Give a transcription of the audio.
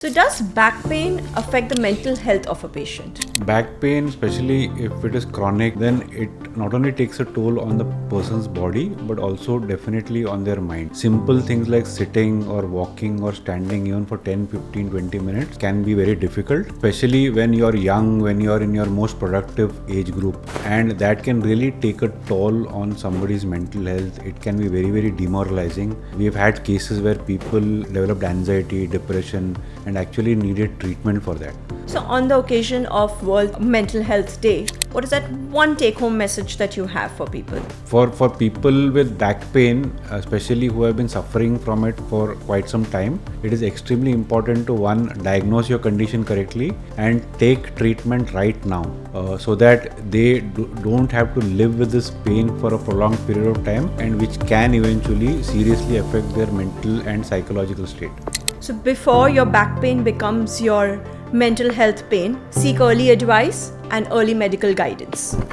So does back pain affect the mental health of a patient? Back pain, especially if it is chronic, then it not only takes a toll on the person's body but also definitely on their mind. Simple things like sitting or walking or standing even for 10, 15, 20 minutes can be very difficult, especially when you're young, when you're in your most productive age group, and that can really take a toll on somebody's mental health. It can be very, very demoralizing. We've had cases where people developed anxiety, depression, and actually needed treatment for that. So on the occasion of World Mental Health Day, what is that one take-home message that you have for people? For people with back pain, especially who have been suffering from it for quite some time, it is extremely important to diagnose your condition correctly and take treatment right now, so that they don't have to live with this pain for a prolonged period of time, and which can eventually seriously affect their mental and psychological state. So before your back pain becomes your mental health pain, seek early advice and early medical guidance.